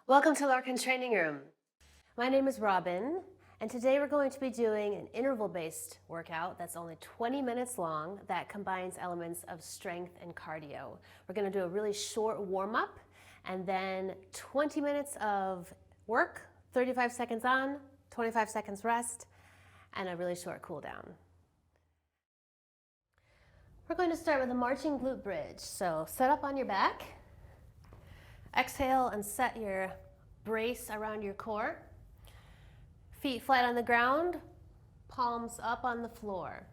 Welcome to Larkin Training Room. My name is Robin, and today we're going to be doing an interval-based workout that's only 20 minutes long that combines elements of strength and cardio. We're going to do a really short warm-up and then 20 minutes of work, 35 seconds on, 25 seconds rest, and a really short cool down. We're going to start with a marching glute bridge. So set up on your back. Exhale and set your brace around your core. Feet flat on the ground, palms up on the floor.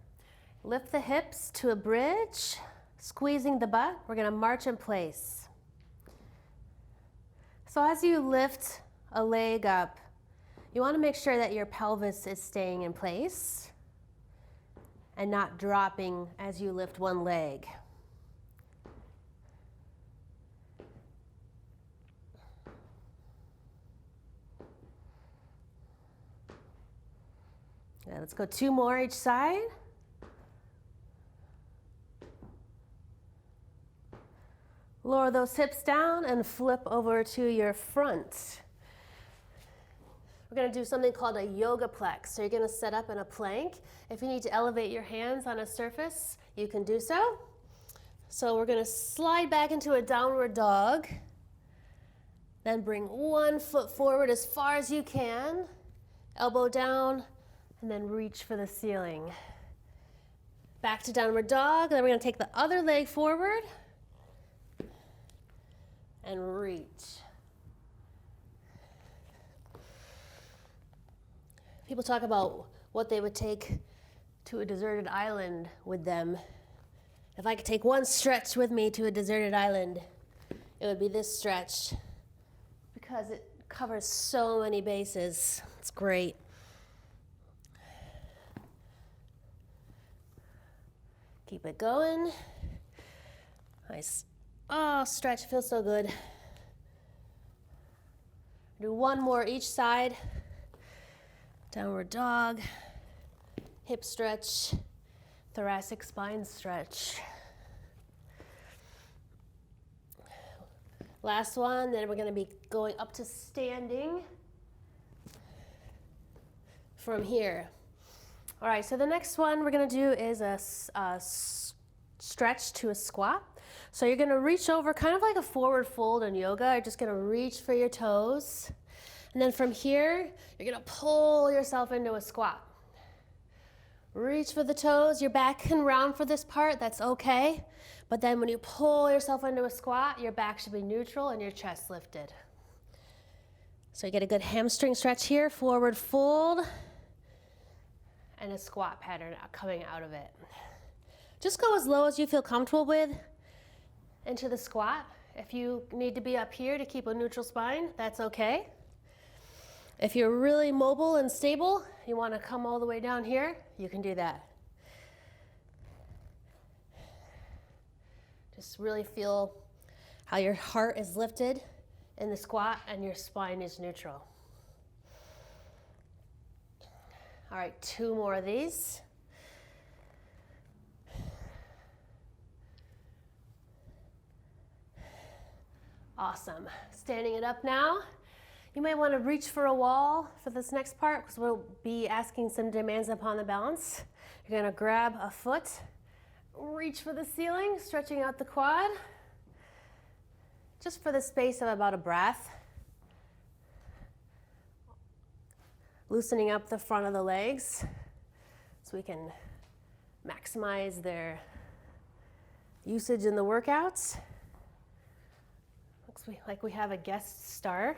Lift the hips to a bridge, squeezing the butt. We're going to march in place. So as you lift a leg up, you want to make sure that your pelvis is staying in place and not dropping as you lift one leg. Yeah, let's go 2 more each side. Lower those hips down and flip over to your front. We're going to do something called a yoga plex. So you're going to set up in a plank. If you need to elevate your hands on a surface, you can do so. So we're going to slide back into a downward dog. Then bring one foot forward as far as you can. Elbow down. And then reach for the ceiling. Back to downward dog. Then we're going to take the other leg forward and reach. People talk about what they would take to a deserted island with them. If I could take one stretch with me to a deserted island, it would be this stretch because it covers so many bases. It's great. Keep it going. Nice. Oh, stretch, feels so good. Do one more each side. Downward dog, hip stretch, thoracic spine stretch. Last one, then we're going to be going up to standing from here. All right, so the next one we're going to do is a stretch to a squat. So you're going to reach over kind of like a forward fold in yoga. You're just going to reach for your toes. And then from here, you're going to pull yourself into a squat. Reach for the toes. Your back can round for this part. That's okay. But then when you pull yourself into a squat, your back should be neutral and your chest lifted. So you get a good hamstring stretch here. Forward fold. And a squat pattern coming out of it. Just go as low as you feel comfortable with into the squat. If you need to be up here to keep a neutral spine, that's okay. If you're really mobile and stable, you want to come all the way down here, you can do that. Just really feel how your heart is lifted in the squat and your spine is neutral. All right, 2 more of these. Awesome. Standing it up now. You might want to reach for a wall for this next part because we'll be asking some demands upon the balance. You're going to grab a foot, reach for the ceiling, stretching out the quad, just for the space of about a breath. Loosening up the front of the legs so we can maximize their usage in the workouts. Looks like we have a guest star,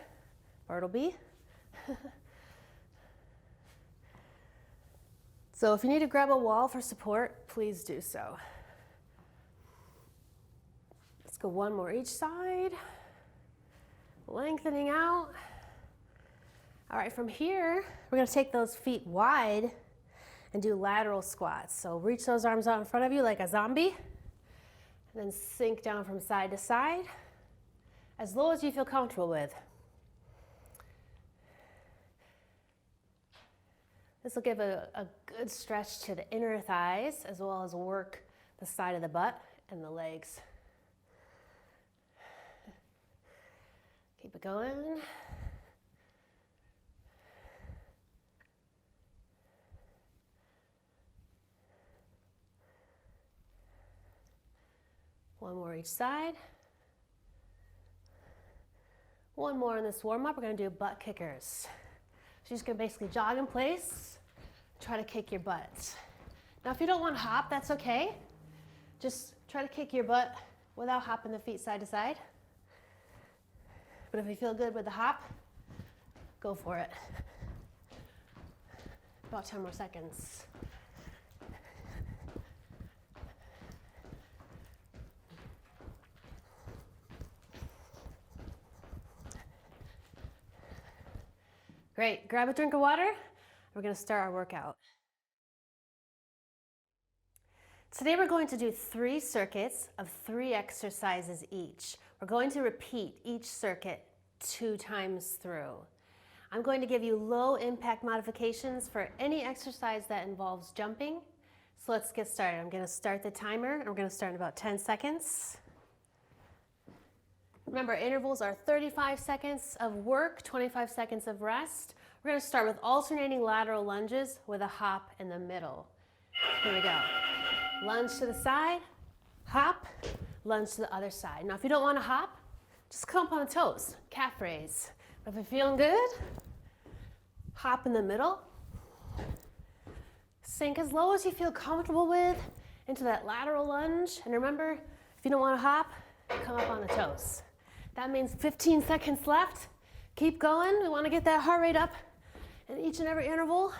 Bartleby. So if you need to grab a wall for support, please do so. Let's go 1 more each side. Lengthening out. All right, from here, we're going to take those feet wide and do lateral squats. So reach those arms out in front of you like a zombie, and then sink down from side to side, as low as you feel comfortable with. This will give a good stretch to the inner thighs, as well as work the side of the butt and the legs. Keep it going. One more each side. One more in this warm-up. We're gonna do butt kickers. So you're just gonna basically jog in place, try to kick your butt. Now if you don't want to hop, that's okay. Just try to kick your butt without hopping the feet side to side. But if you feel good with the hop, go for it. About 10 more seconds. Great, grab a drink of water. We're gonna start our workout. Today we're going to do 3 circuits of 3 exercises each. We're going to repeat each circuit 2 times through. I'm going to give you low impact modifications for any exercise that involves jumping. So let's get started. I'm gonna start the timer and we're gonna start in about 10 seconds. Remember, intervals are 35 seconds of work, 25 seconds of rest. We're gonna start with alternating lateral lunges with a hop in the middle. Here we go. Lunge to the side, hop, lunge to the other side. Now, if you don't wanna hop, just come up on the toes, calf raise. But if you're feeling good, hop in the middle. Sink as low as you feel comfortable with into that lateral lunge. And remember, if you don't wanna hop, come up on the toes. That means 15 seconds left. Keep going. We want to get that heart rate up in each and every interval.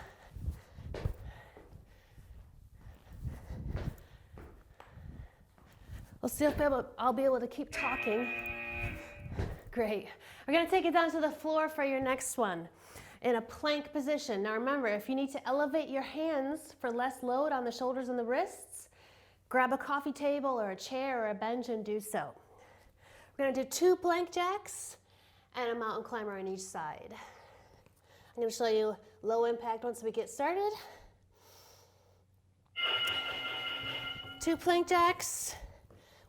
We'll see if I'll be able to keep talking. Great. We're going to take it down to the floor for your next one in a plank position. Now remember, if you need to elevate your hands for less load on the shoulders and the wrists, grab a coffee table or a chair or a bench and do so. We're gonna do 2 plank jacks and a mountain climber on each side. I'm gonna show you low impact once we get started. 2 plank jacks,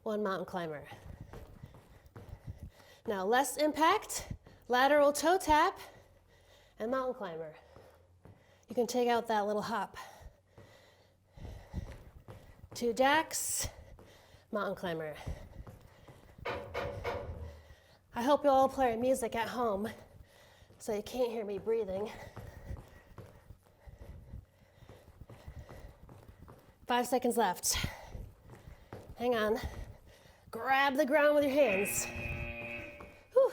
1 mountain climber. Now less impact, lateral toe tap, and mountain climber. You can take out that little hop. 2 jacks, mountain climber. I hope you all play music at home so you can't hear me breathing. 5 seconds left. Hang on. Grab the ground with your hands. Whew.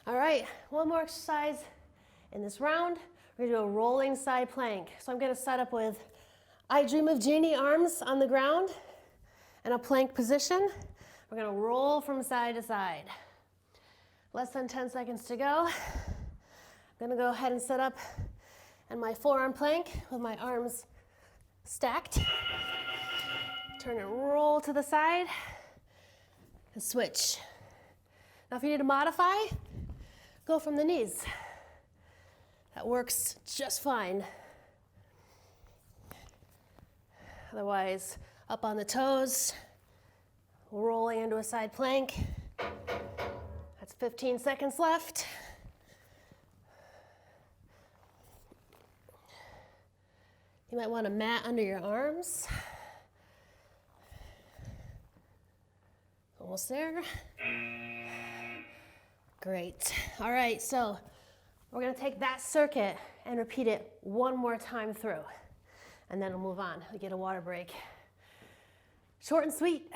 All right, one more exercise in this round. We're gonna do a rolling side plank. So I'm gonna set up with I Dream of Jeannie arms on the ground in a plank position. We're gonna roll from side to side. Less than 10 seconds to go. I'm gonna go ahead and set up in my forearm plank with my arms stacked. Turn and roll to the side and switch. Now if you need to modify, go from the knees. That works just fine. Otherwise, up on the toes, rolling into a side plank. That's 15 seconds left. You might want a mat under your arms. Almost there. Great. All right, so we're gonna take that circuit and repeat it 1 more time through. And then we'll move on. We get a water break. Short and sweet.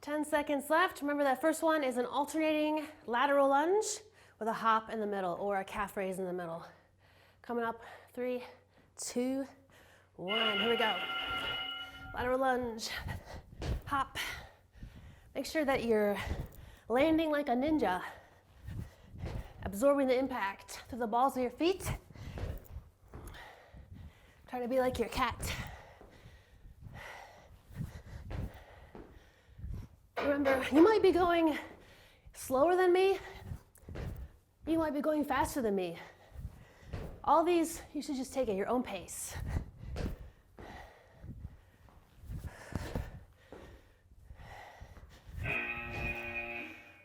10 seconds left. Remember that first one is an alternating lateral lunge with a hop in the middle or a calf raise in the middle. Coming up, 3, 2, 1. Here we go. Lateral lunge, hop. Make sure that you're landing like a ninja, absorbing the impact through the balls of your feet. Try to be like your cat. Remember, you might be going slower than me. You might be going faster than me. All these, you should just take at your own pace.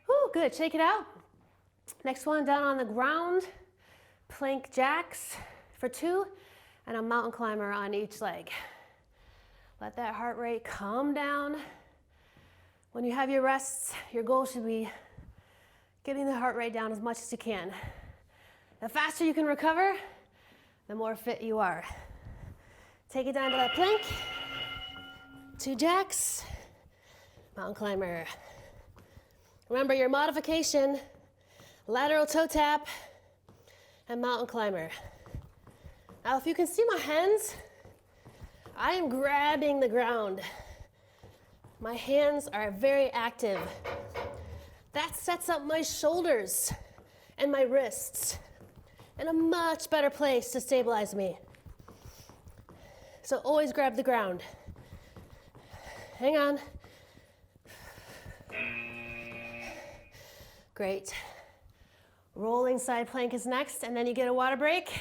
Whew, good, shake it out. Next one, down on the ground. Plank jacks for 2 and a mountain climber on each leg. Let that heart rate come down. When you have your rests, your goal should be getting the heart rate down as much as you can. The faster you can recover, the more fit you are. Take it down to that plank. 2 jacks, mountain climber. Remember your modification, lateral toe tap, and mountain climber. Now if you can see my hands, I am grabbing the ground. My hands are very active. That sets up my shoulders and my wrists in a much better place to stabilize me. So always grab the ground. Hang on. Great. Rolling side plank is next, and then you get a water break.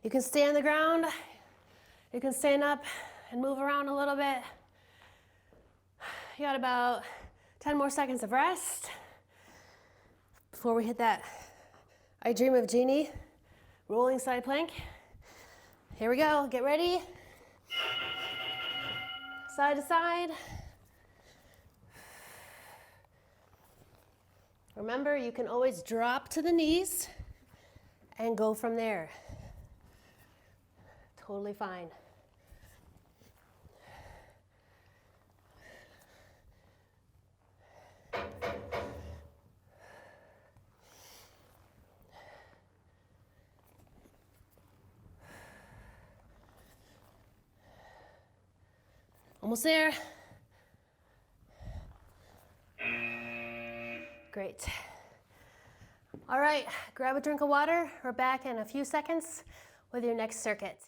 You can stay on the ground. You can stand up and move around a little bit. You got about 10 more seconds of rest before we hit that I Dream of Jeannie rolling side plank. Here we go. Get ready. Side to side. Remember, you can always drop to the knees and go from there. Totally fine. Almost there. Great. All right, grab a drink of water. We're back in a few seconds with your next circuit.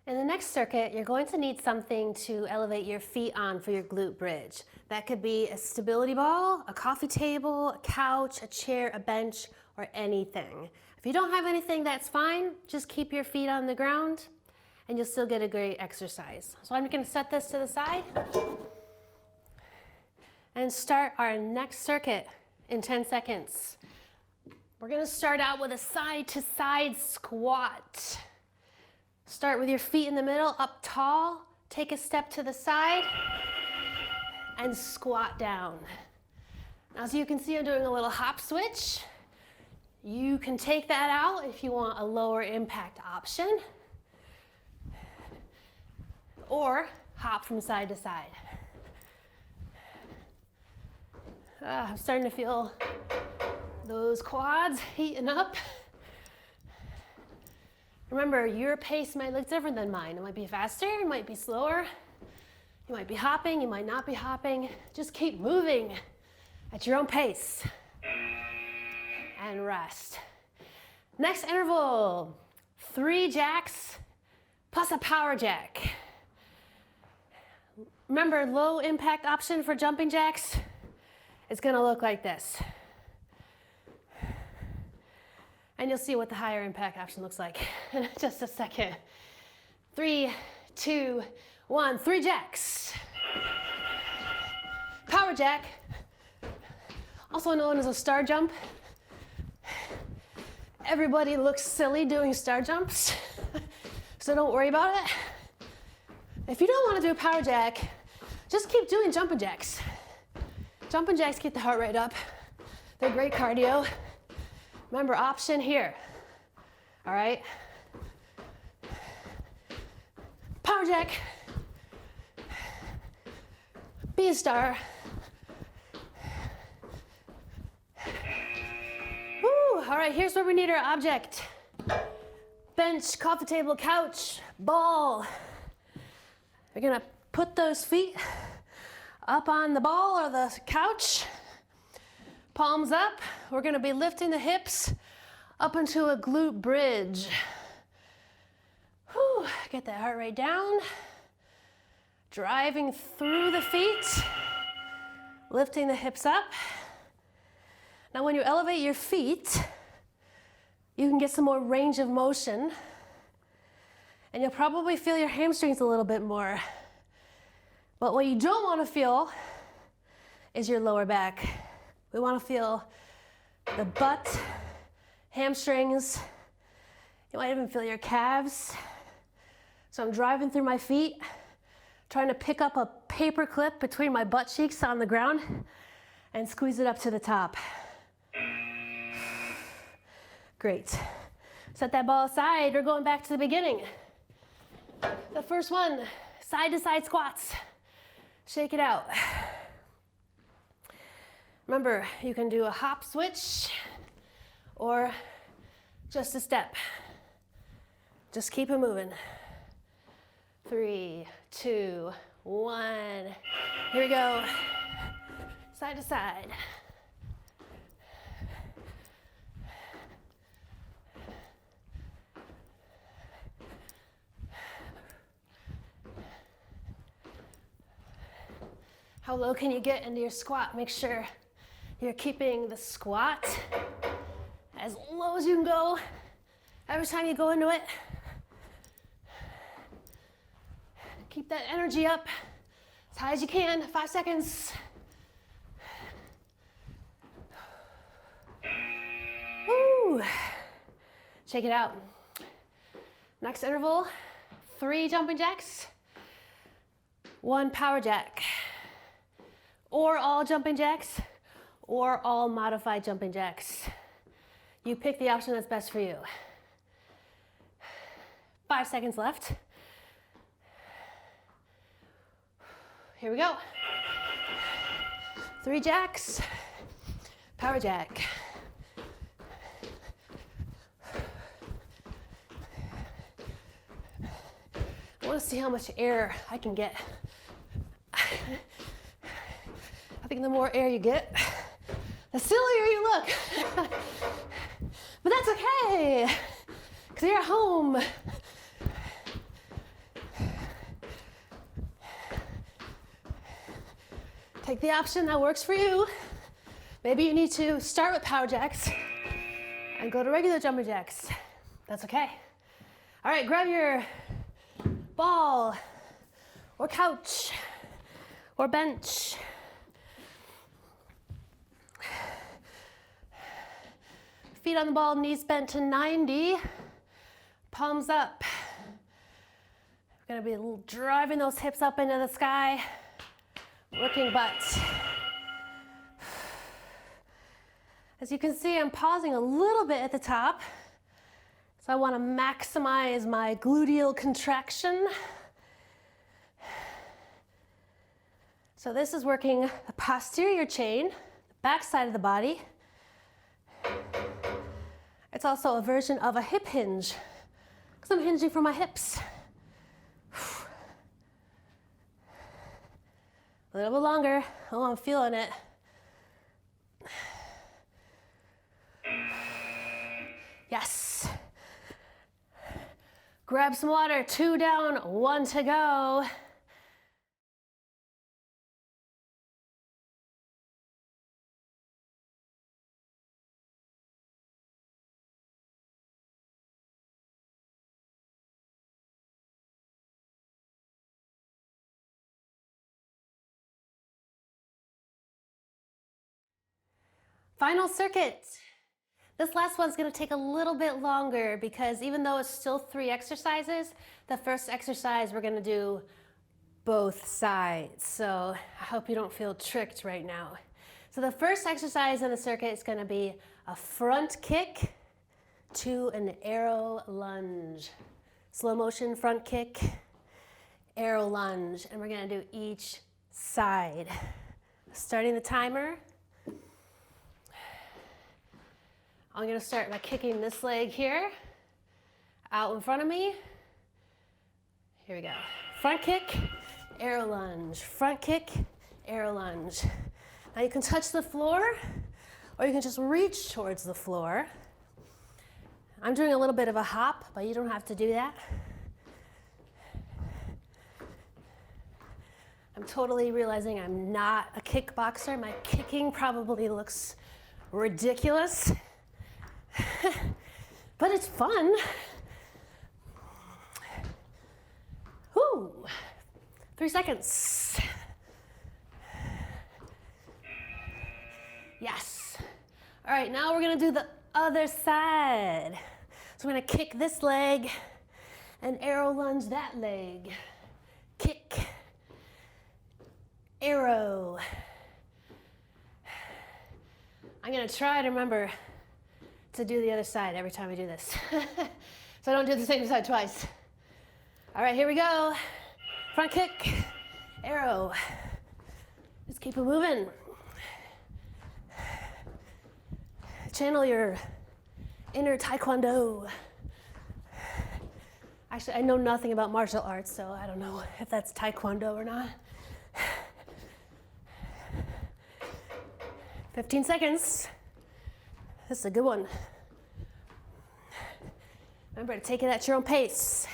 In the next circuit, you're going to need something to elevate your feet on for your glute bridge. That could be a stability ball, a coffee table, a couch, a chair, a bench, or anything. If you don't have anything, that's fine. Just keep your feet on the ground and you'll still get a great exercise. So I'm going to set this to the side and start our next circuit in 10 seconds. We're going to start out with a side-to-side squat. Start with your feet in the middle, up tall, take a step to the side, and squat down. Now, as you can see, I'm doing a little hop switch. You can take that out if you want a lower impact option, or hop from side to side. I'm starting to feel those quads heating up. Remember, your pace might look different than mine. It might be faster, it might be slower. You might be hopping, you might not be hopping. Just keep moving at your own pace. And rest. Next interval, 3 jacks plus a power jack. Remember, low impact option for jumping jacks, it's gonna look like this. And you'll see what the higher impact option looks like in just a second. 3, 2, 1, 3 jacks. Power jack, also known as a star jump. Everybody looks silly doing star jumps, so don't worry about it. If you don't want to do a power jack, just keep doing jumping jacks. Jumping jacks keep the heart rate up. They're great cardio. Remember, option here, all right? Power jack, be a star. Woo, all right, here's where we need our object. Bench, coffee table, couch, ball. We're gonna put those feet up on the ball or the couch. Palms up. We're going to be lifting the hips up into a glute bridge. Whew. Get that heart rate down. Driving through the feet. Lifting the hips up. Now when you elevate your feet, you can get some more range of motion, and you'll probably feel your hamstrings a little bit more. But what you don't want to feel is your lower back. We want to feel the butt, hamstrings. You might even feel your calves. So I'm driving through my feet, trying to pick up a paper clip between my butt cheeks on the ground and squeeze it up to the top. Great. Set that ball aside. We're going back to the beginning. The first one, side to side squats. Shake it out. Remember, you can do a hop switch or just a step. Just keep it moving. 3, 2, 1. Here we go. Side to side. How low can you get into your squat? Make sure you're keeping the squat as low as you can go every time you go into it. Keep that energy up as high as you can. 5 seconds. Woo! Shake it out. Next interval, 3 jumping jacks, 1 power jack, or all jumping jacks, or all modified jumping jacks. You pick the option that's best for you. 5 seconds left. Here we go. 3 jacks, power jack. I want to see how much air I can get. I think the more air you get, the sillier you look. But that's okay, because you're at home. Take the option that works for you. Maybe you need to start with power jacks and go to regular jumping jacks. That's okay. All right, grab your ball or couch or bench. Feet on the ball, knees bent to 90, palms up. We're gonna be driving those hips up into the sky, working butt. As you can see, I'm pausing a little bit at the top. So I want to maximize my gluteal contraction. So this is working the posterior chain, the back side of the body. It's also a version of a hip hinge, because I'm hinging from my hips. A little bit longer. Oh, I'm feeling it. Yes. Grab some water. 2 down, 1 to go. Final circuit. This last one's going to take a little bit longer because even though it's still 3 exercises, the first exercise we're going to do both sides. So I hope you don't feel tricked right now. So the first exercise in the circuit is going to be a front kick to an arrow lunge. Slow motion front kick, arrow lunge, and we're going to do each side. Starting the timer. I'm going to start by kicking this leg here, out in front of me. Here we go. Front kick, arrow lunge. Front kick, arrow lunge. Now you can touch the floor, or you can just reach towards the floor. I'm doing a little bit of a hop, but you don't have to do that. I'm totally realizing I'm not a kickboxer. My kicking probably looks ridiculous. but it's fun. Woo. 3 seconds. Yes. All right, now we're gonna do the other side. So I'm gonna kick this leg and arrow lunge that leg. Kick, arrow. I'm gonna try to remember to do the other side every time I do this. So I don't do the same side twice. All right, here we go. Front kick, arrow. Just keep it moving. Channel your inner taekwondo. Actually, I know nothing about martial arts, so I don't know if that's taekwondo or not. 15 seconds. This is a good one. Remember to take it at your own pace.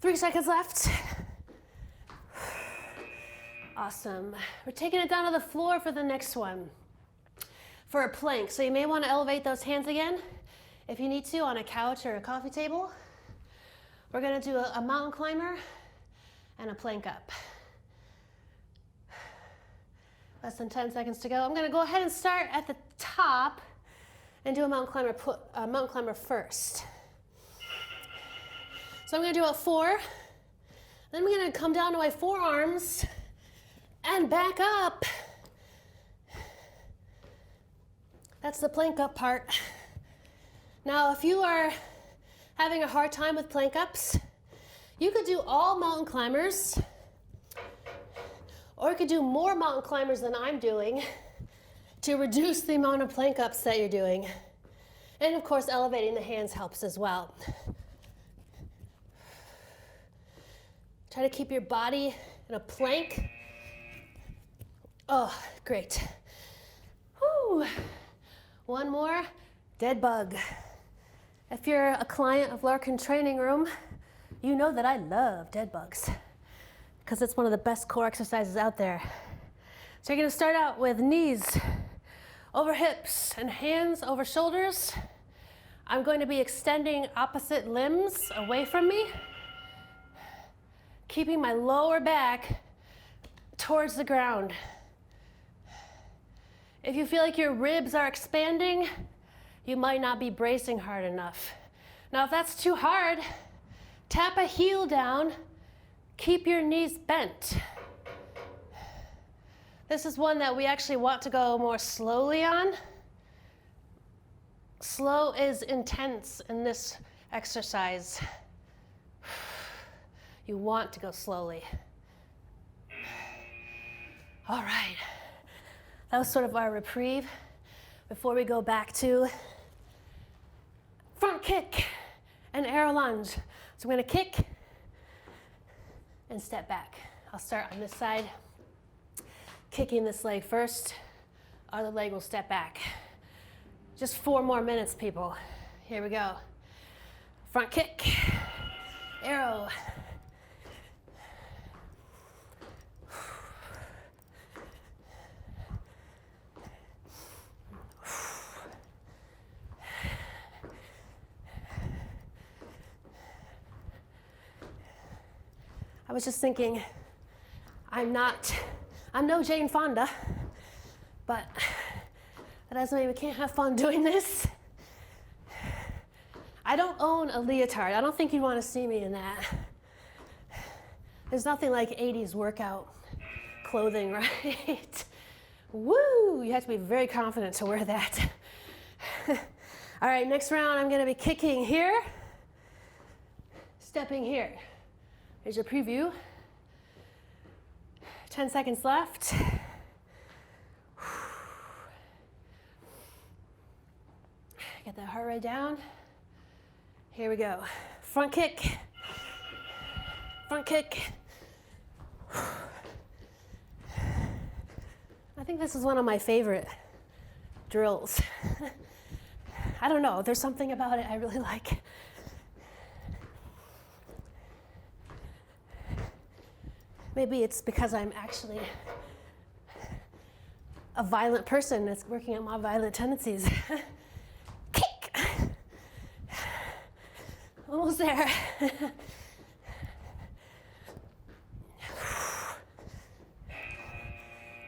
3 seconds left. Awesome. We're taking it down to the floor for the next one. For a plank, so you may want to elevate those hands again if you need to on a couch or a coffee table. We're going to do a mountain climber and a plank up. Less than 10 seconds to go. I'm going to go ahead and start at the top and do a mountain climber first. So I'm going to do a 4. Then I'm going to come down to my forearms and back up. That's the plank up part. Now, if you are having a hard time with plank ups, you could do all mountain climbers, or you could do more mountain climbers than I'm doing to reduce the amount of plank ups that you're doing. And of course, elevating the hands helps as well. Try to keep your body in a plank. Oh, great. Whew. One more, dead bug. If you're a client of Larkin Training Room, you know that I love dead bugs because it's one of the best core exercises out there. So you're gonna start out with knees over hips and hands over shoulders. I'm going to be extending opposite limbs away from me, keeping my lower back towards the ground. If you feel like your ribs are expanding, you might not be bracing hard enough. Now, if that's too hard, tap a heel down, keep your knees bent. This is one that we actually want to go more slowly on. Slow is intense in this exercise. You want to go slowly. All right. That was sort of our reprieve before we go back to front kick and arrow lunge. So I'm gonna kick and step back. I'll start on this side, kicking this leg first. Other leg will step back. Just 4 more minutes, people. Here we go. Front kick, arrow. I was just thinking, I'm no Jane Fonda, but that doesn't mean we can't have fun doing this. I don't own a leotard. I don't think you'd want to see me in that. There's nothing like 80s workout clothing, right? Woo! You have to be very confident to wear that. All right, next round I'm going to be kicking here, stepping here. Here's your preview. 10 seconds left. Get that heart rate down. Here we go. Front kick. Front kick. I think this is one of my favorite drills. I don't know, there's something about it I really like. Maybe it's because I'm actually a violent person that's working on my violent tendencies. Kick! Almost there.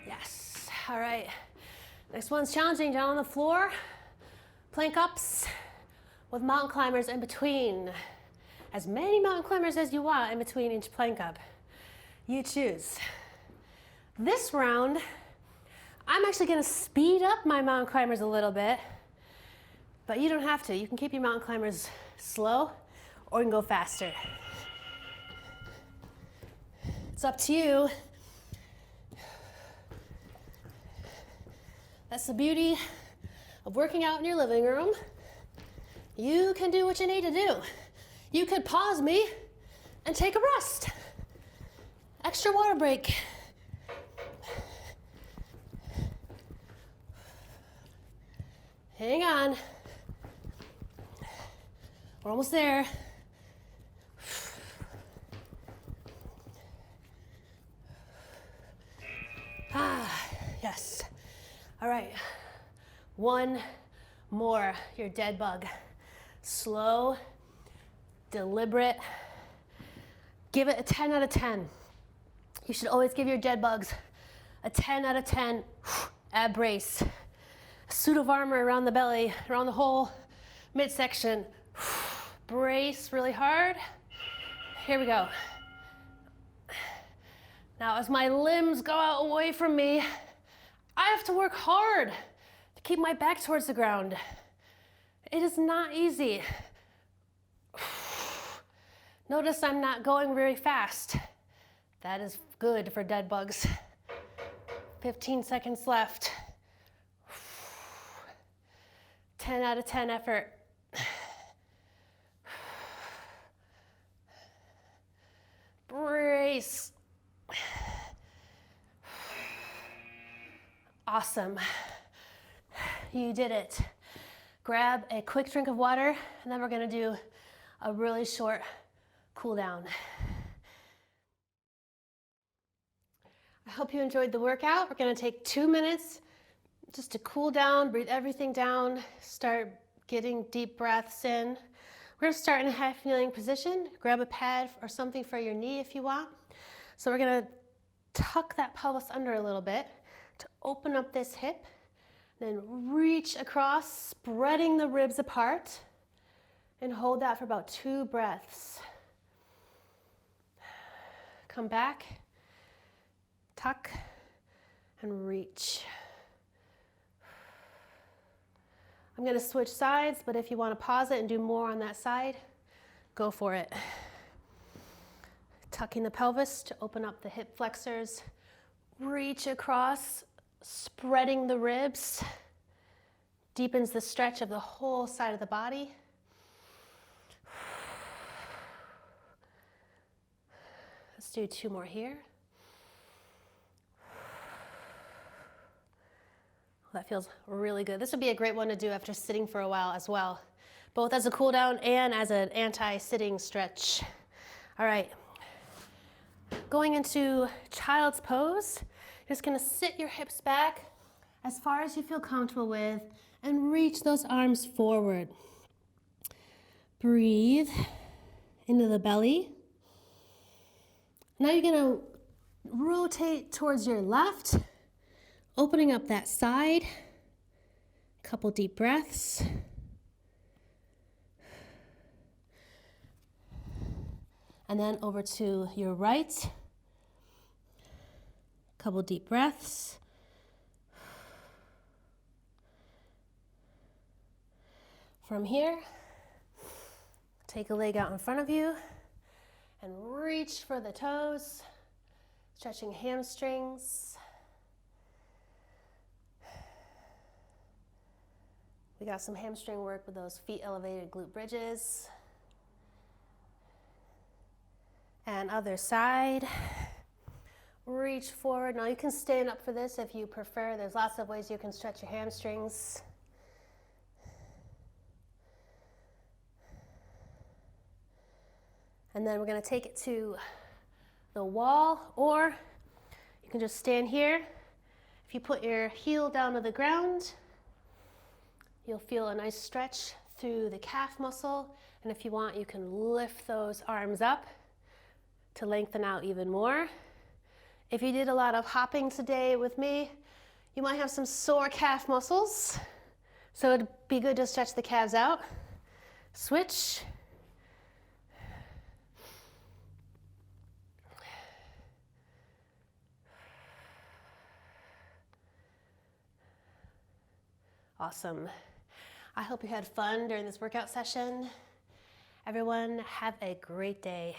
Yes, all right. Next one's challenging, down on the floor. Plank ups with mountain climbers in between. As many mountain climbers as you want in between each plank up. You choose. This round, I'm actually gonna speed up my mountain climbers a little bit, but you don't have to. You can keep your mountain climbers slow or you can go faster. It's up to you. That's the beauty of working out in your living room. You can do what you need to do. You could pause me and take a rest. Extra water break. Hang on. We're almost there. Yes. All right. One more. Your dead bug. Slow, deliberate. Give it a 10 out of 10. You should always give your dead bugs a 10 out of 10 ab brace. A suit of armor around the belly, around the whole midsection. Brace really hard. Here we go. Now as my limbs go out away from me, I have to work hard to keep my back towards the ground. It is not easy. Notice I'm not going very fast. That is good for dead bugs. 15 seconds left. 10 out of 10 effort. Brace. Awesome. You did it. Grab a quick drink of water, and then we're gonna do a really short cool down. I hope you enjoyed the workout. We're gonna take 2 minutes just to cool down, breathe everything down, start getting deep breaths in. We're gonna start in a half kneeling position. Grab a pad or something for your knee if you want. So we're gonna tuck that pelvis under a little bit to open up this hip, then reach across, spreading the ribs apart, and hold that for about 2 breaths. Come back, tuck, and reach. I'm gonna switch sides, but if you wanna pause it and do more on that side, go for it. Tucking the pelvis to open up the hip flexors, reach across, spreading the ribs, deepens the stretch of the whole side of the body. Let's do 2 more here. That feels really good. This would be a great one to do after sitting for a while as well, both as a cool down and as an anti-sitting stretch. All right, going into child's pose. You're just gonna sit your hips back as far as you feel comfortable with and reach those arms forward. Breathe into the belly. Now you're gonna rotate towards your left, opening up that side. Couple deep breaths. And then over to your right. Couple deep breaths. From here, take a leg out in front of you and reach for the toes, stretching hamstrings. We got some hamstring work with those feet elevated glute bridges. And other side. Reach forward. Now you can stand up for this if you prefer. There's lots of ways you can stretch your hamstrings. And then we're going to take it to the wall, or you can just stand here. If you put your heel down to the ground, you'll feel a nice stretch through the calf muscle. And if you want, you can lift those arms up to lengthen out even more. If you did a lot of hopping today with me, you might have some sore calf muscles. So it'd be good to stretch the calves out. Switch. Awesome. I hope you had fun during this workout session. Everyone, have a great day.